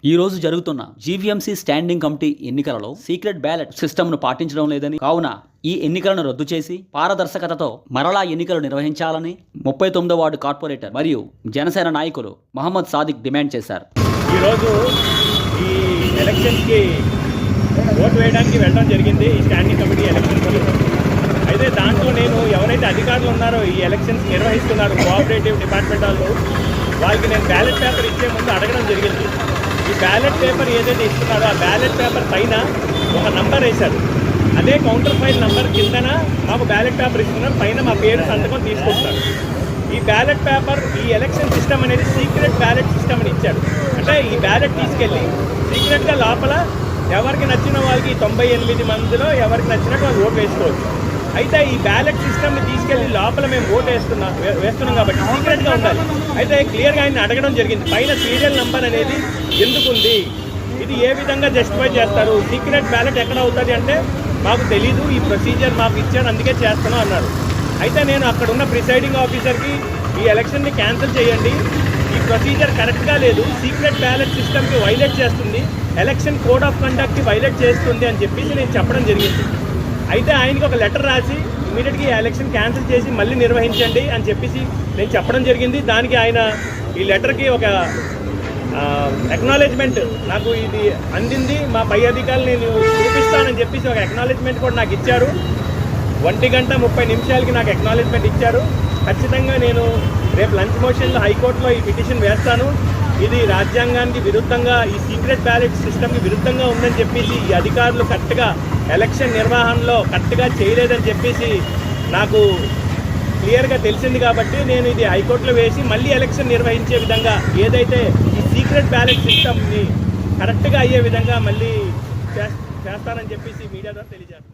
ఈ రోజు జరుగుతున్న జీవీఎంసీ స్టాండింగ్ కమిటీ ఎన్నికలలో సీక్రెట్ బ్యాలెట్ సిస్టమ్ను పాటించడం లేదని, కావున ఈ ఎన్నికలను రద్దు చేసి పారదర్శకతతో మరలా ఎన్నికలు నిర్వహించాలని 39వ వార్డు కార్పొరేటర్ మరియు జనసేన నాయకులు మహమ్మద్ సాదిక్ డిమాండ్ చేశారు. ఈరోజు ఈ ఎలక్షన్కి ఓటు వేయడానికి వెళ్ళడం జరిగింది. ఈ స్టాండింగ్ కమిటీ ఎలక్షన్స్లో అయితే దాంట్లో నేను ఎవరైతే అధికారులు ఉన్నారో ఈ ఎలక్షన్స్ నిర్వహిస్తున్నారు కోఆపరేటివ్ డిపార్ట్మెంట్ వాళ్ళకి నేను బ్యాలెట్ పేపర్ ఇచ్చే ముందు అడగడం జరిగింది. ఈ బ్యాలెట్ పేపర్ ఏదైతే ఇస్తున్నారో ఆ బ్యాలెట్ పేపర్ పైన ఒక నంబర్ వేశారు. అదే కౌంటర్ ఫైల్ నంబర్ కిందన మాకు బ్యాలెట్ పేపర్ ఇస్తున్నారు, పైన మా పేరు సంతకం తీసుకుంటున్నారు. ఈ బ్యాలెట్ పేపర్ ఈ ఎలక్షన్ సిస్టమ్ అనేది సీక్రెట్ బ్యాలెట్ సిస్టమ్ అని ఇచ్చారు. అంటే ఈ బ్యాలెట్ తీసుకెళ్ళి సీక్రెట్గా లోపల ఎవరికి నచ్చిన వాళ్ళకి 98 మందిలో ఎవరికి నచ్చినట్టు వాళ్ళు ఓటు వేసుకోవచ్చు. అయితే ఈ బ్యాలెట్ సిస్టమ్ని తీసుకెళ్లి లోపల మేము ఓటు వేస్తున్నాం కాబట్టి సీక్రెట్గా ఉండాలి. అయితే క్లియర్గా ఆయన అడగడం జరిగింది, పైన సీరియల్ నెంబర్ అనేది ఎందుకుంది, ఇది ఏ విధంగా జస్టిఫై చేస్తారు, సీక్రెట్ బ్యాలెట్ ఎక్కడ అవుతుంది అంటే మాకు తెలీదు, ఈ ప్రొసీజర్ మాకు ఇచ్చాను అందుకే చేస్తున్నాం అన్నారు. అయితే నేను అక్కడ ఉన్న ప్రిసైడింగ్ ఆఫీసర్కి ఈ ఎలక్షన్ని క్యాన్సిల్ చేయండి, ఈ ప్రొసీజర్ కరెక్ట్గా లేదు, సీక్రెట్ బ్యాలెట్ సిస్టమ్కి వైలేట్ చేస్తుంది, ఎలక్షన్ కోడ్ ఆఫ్ కండక్ట్కి వైలేట్ చేస్తుంది అని చెప్పేసి నేను చెప్పడం జరిగింది. అయితే ఆయనకి ఒక లెటర్ రాసి ఇమీడియట్గా ఈ ఎలక్షన్ క్యాన్సిల్ చేసి మళ్ళీ నిర్వహించండి అని చెప్పేసి నేను చెప్పడం జరిగింది. దానికి ఆయన ఈ లెటర్కి ఒక అక్నాలెడ్జ్మెంట్ నాకు ఇది అందింది, మా పై అధికారులు నేను చూపిస్తానని చెప్పేసి ఒక అక్నాలెడ్జ్మెంట్ కూడా నాకు ఇచ్చారు. 1:30 నాకు అక్నాలెడ్జ్మెంట్ ఇచ్చారు. ఖచ్చితంగా నేను రేపు లంచ్ మోషన్లో హైకోర్టులో ఈ పిటిషన్ వేస్తాను. ఇది రాజ్యాంగానికి విరుద్ధంగా, ఈ సీక్రెట్ బ్యాలెట్ సిస్టమ్కి విరుద్ధంగా ఉందని చెప్పేసి ఈ అధికారులు కరెక్ట్గా ఎలక్షన్ నిర్వహణలో కరెక్ట్గా చేయలేదని చెప్పేసి నాకు క్లియర్గా తెలిసింది. కాబట్టి నేను ఇది హైకోర్టులో వేసి మళ్ళీ ఎలక్షన్ నిర్వహించే విధంగా ఏదైతే ఈ సీక్రెట్ బ్యాలెట్ సిస్టమ్ని కరెక్ట్గా అయ్యే విధంగా మళ్ళీ చేస్తానని చెప్పేసి మీడియా ద్వారా తెలియజేస్తాను.